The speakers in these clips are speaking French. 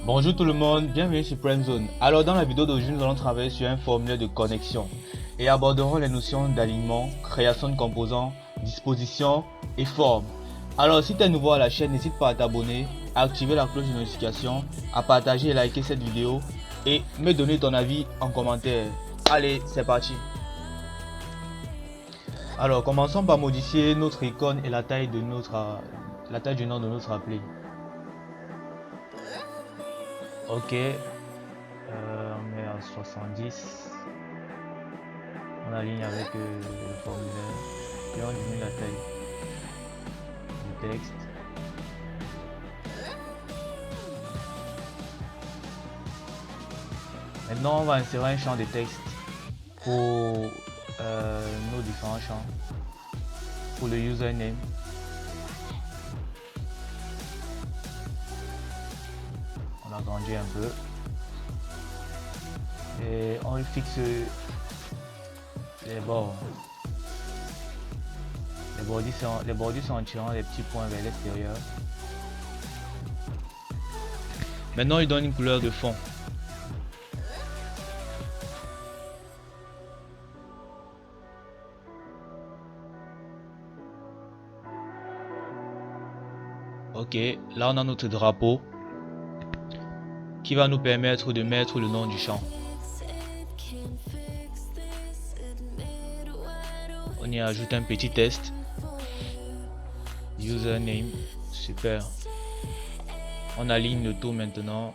Bonjour tout le monde, bienvenue sur Prime Zone. Alors dans la vidéo d'aujourd'hui, nous allons travailler sur un formulaire de connexion et aborderons les notions d'alignement, création de composants, disposition et forme. Alors si tu es nouveau à la chaîne, n'hésite pas à t'abonner, à activer la cloche de notification, à partager et liker cette vidéo et me donner ton avis en commentaire. Allez, c'est parti. Alors commençons par modifier notre icône et la taille du nom de notre appli. Ok, on met à 70. On aligne avec le formulaire, puis on diminue la taille du texte. Maintenant, on va insérer un champ de texte pour nos différents champs. Pour le username, on agrandit un peu et on fixe les bords. Les bordures sont en tirant les petits points vers l'extérieur. Maintenant, il donne une couleur de fond. Ok, là on a notre drapeau qui va nous permettre de mettre le nom du champ. On y ajoute un petit test. Username, super. On aligne le tout maintenant.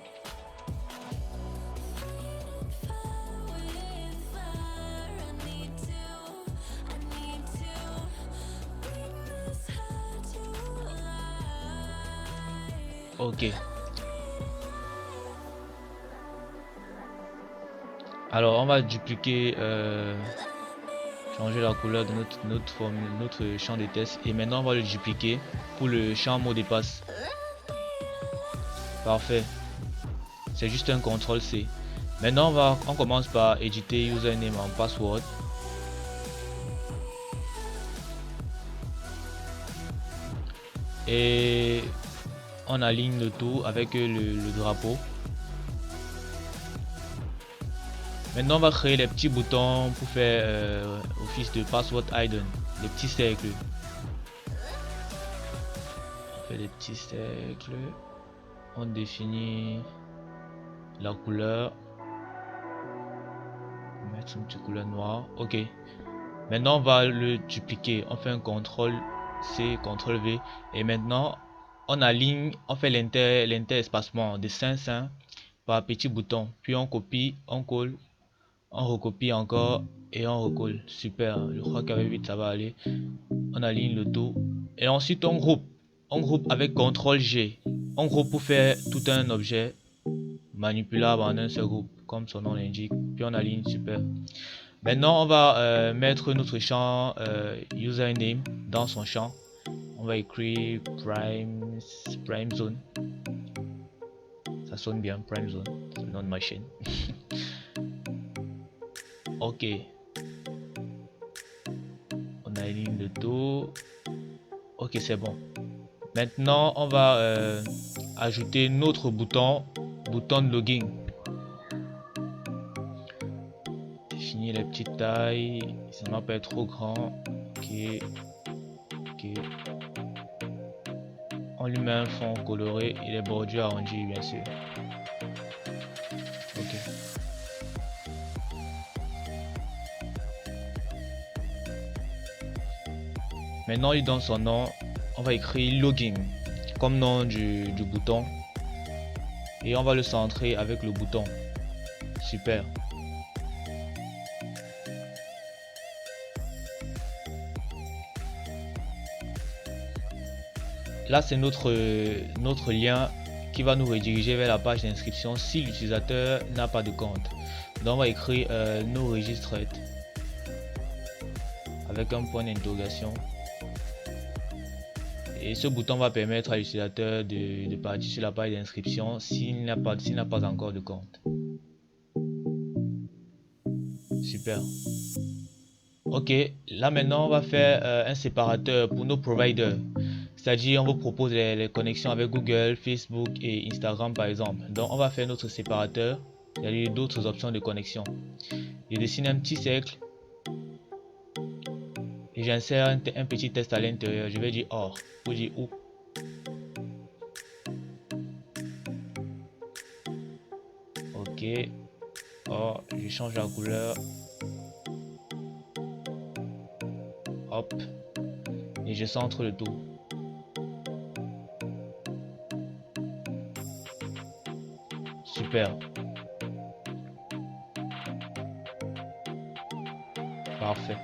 Ok. Alors on va dupliquer, changer la couleur de notre champ de test et maintenant on va le dupliquer pour le champ mot de passe. Parfait. C'est juste un CTRL C. Maintenant on commence par éditer username en password. Et on aligne le tout avec le drapeau. Maintenant on va créer les petits boutons pour faire office de password hidden, les petits cercles. On fait des petits cercles. On définit la couleur. On va mettre une petite couleur noire. Ok. Maintenant on va le dupliquer. On fait un CTRL C, CTRL V. Et maintenant on aligne, on fait l'interespacement de 500 par petit bouton. Puis on copie, on colle. On recopie encore et on recolle. Super, je crois qu'avec 8 ça va aller. On aligne le tout et ensuite on groupe. On groupe avec CTRL G. On groupe pour faire tout un objet manipulable en un seul groupe, comme son nom l'indique. Puis on aligne, super. Maintenant on va mettre notre champ username dans son champ. On va écrire prime zone. Ça sonne bien, prime zone, c'est le nom de ma chaîne. Ok. On aligne le tout. Ok, c'est bon. Maintenant, on va ajouter notre bouton de login. Définir les petites tailles. Ça ne va pas être trop grand. Ok. Ok. On lui met un fond coloré et les bordures arrondies, bien sûr. Ok. Maintenant, il donne son nom. On va écrire login comme nom du bouton. Et on va le centrer avec le bouton. Super. Là, c'est notre lien qui va nous rediriger vers la page d'inscription si l'utilisateur n'a pas de compte. Donc, on va écrire no registered avec un point d'interrogation. Et ce bouton va permettre à l'utilisateur de partir sur la page d'inscription s'il n'a pas encore de compte. Super. Ok, là maintenant on va faire un séparateur pour nos providers. C'est-à-dire, on vous propose les connexions avec Google, Facebook et Instagram par exemple. Donc, on va faire notre séparateur, c'est-à-dire d'autres options de connexion. Je dessine un petit cercle et j'insère un petit test à l'intérieur. Je vais dire OR ou dire OU. Ok. OR, je change la couleur. Hop. Et je centre le tout. Super. Parfait.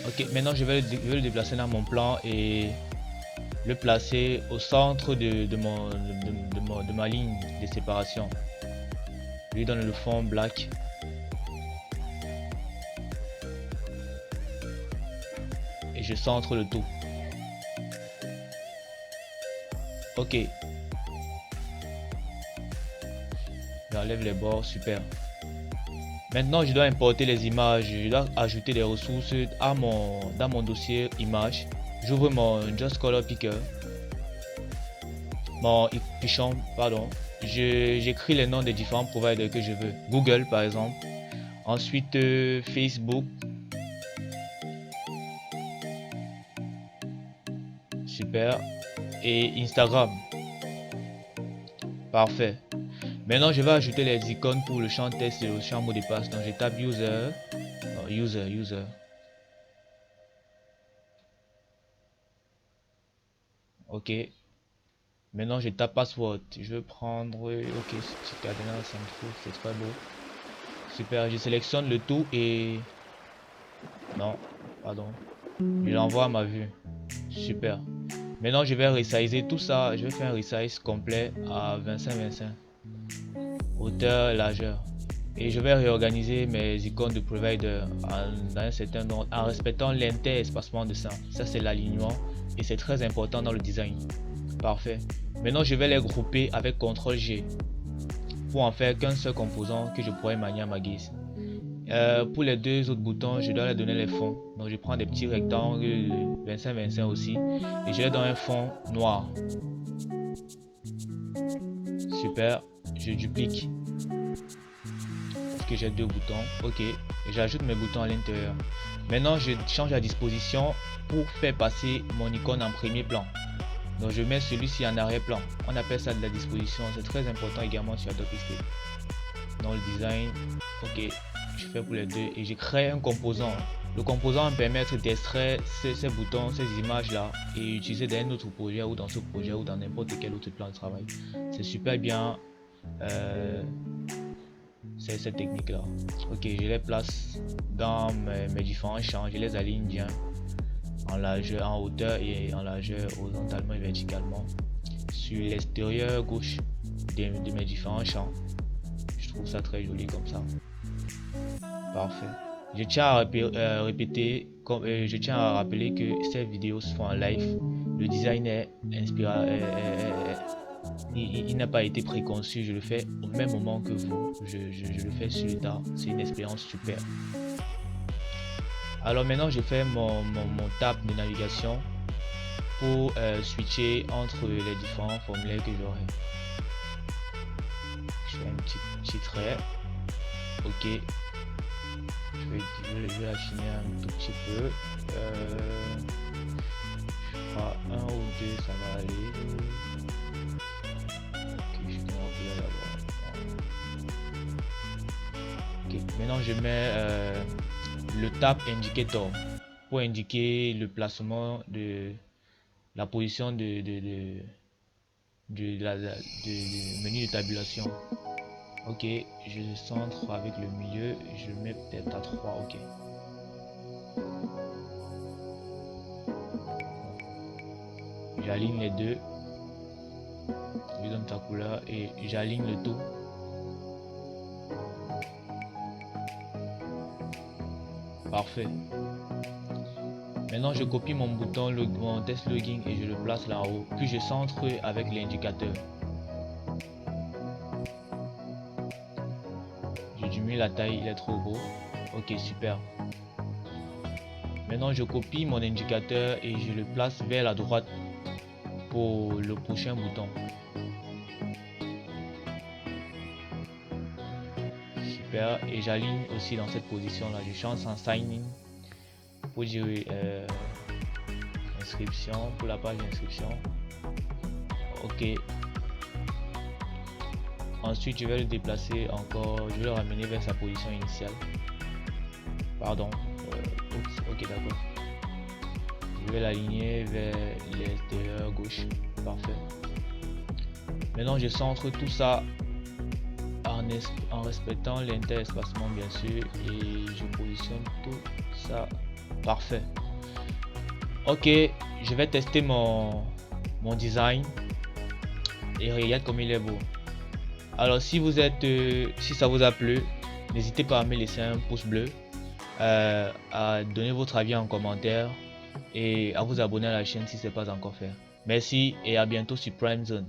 Ok, maintenant je vais le déplacer dans mon plan et le placer au centre de ma ligne de séparation. Je lui donne le fond black. Et je centre le tout. Ok. J'enlève les bords, super. Maintenant, je dois importer les images. Je dois ajouter des ressources dans mon dossier images. J'ouvre mon Just Color Picker. Mon Pichon, pardon. J'écris les noms des différents providers que je veux. Google, par exemple. Ensuite, Facebook. Super. Et Instagram. Parfait. Maintenant, je vais ajouter les icônes pour le champ test et le champ mot de passe. Donc, je tape user. Non, user. Ok. Maintenant, je tape password. Je vais prendre. Ok, ce petit cadenas, ça me fout. C'est très beau. Super. Je sélectionne le tout et. Non, pardon. Je l'envoie à ma vue. Super. Maintenant, je vais resizer tout ça. Je vais faire un resize complet à 25-25. Hauteur, largeur. Et je vais réorganiser mes icônes de provider dans un certain ordre en respectant l'interespacement de ça. Ça, c'est l'alignement et c'est très important dans le design. Parfait. Maintenant, je vais les grouper avec CTRL G pour en faire qu'un seul composant que je pourrais manier à ma guise. Pour les deux autres boutons, je dois leur donner les fonds. Donc, je prends des petits rectangles 25-25 aussi et je leur donne un fond noir. Super. Je duplique. Que j'ai deux boutons, ok, et j'ajoute mes boutons à l'intérieur. Maintenant je change la disposition pour faire passer mon icône en premier plan. Donc je mets celui-ci en arrière-plan. On appelle ça de la disposition, c'est très important également sur Adobe Illustrator. Dans le design, ok, je fais pour les deux et je crée un composant. Le composant va me permettre d'extraire ces boutons, ces images là et utiliser dans un autre projet ou dans ce projet ou dans n'importe quel autre plan de travail. C'est super bien. C'est cette technique là. Ok, je les place dans mes différents champs, je les aligne bien en largeur, en hauteur et en largeur horizontalement et verticalement sur l'extérieur gauche de mes différents champs. Je trouve ça très joli comme ça. Parfait. Je tiens à répéter, je tiens à rappeler que ces vidéos se font en live. Le design est inspiré. Il n'a pas été préconçu, je le fais au même moment que vous, je le fais sur le tas, c'est une expérience super. Alors maintenant je fais mon tab de navigation pour switcher entre les différents formulaires que j'aurai. Je fais un petit trait, ok, je vais affiner un tout petit peu, je ferai un ou deux, ça va aller. Maintenant je mets le tab indicator pour indiquer le placement de la position du menu de tabulation. Ok, je centre avec le milieu, je mets peut-être à 3, ok. J'aligne les deux, je donne ta couleur et j'aligne le tout. Parfait. Maintenant je copie mon bouton, mon test login et je le place là-haut. Puis je centre avec l'indicateur. Je diminue la taille, il est trop beau. Ok, super. Maintenant, je copie mon indicateur et je le place vers la droite pour le prochain bouton. Super. Et j'aligne aussi dans cette position là. Je change en sign in pour dire inscription, pour la page d'inscription. Ok. Ensuite, je vais le déplacer encore. Je vais le ramener vers sa position initiale. Pardon. Ok, d'accord. Je vais l'aligner vers l'extérieur gauche. Parfait. Maintenant, je centre tout ça en respectant l'interespacement bien sûr, et je positionne tout ça. Parfait. Ok, je vais tester mon design et regarde comme il est beau. Alors si si ça vous a plu, n'hésitez pas à me laisser un pouce bleu, à donner votre avis en commentaire et à vous abonner à la chaîne si ce n'est pas encore fait. Merci et à bientôt sur Prime Zone.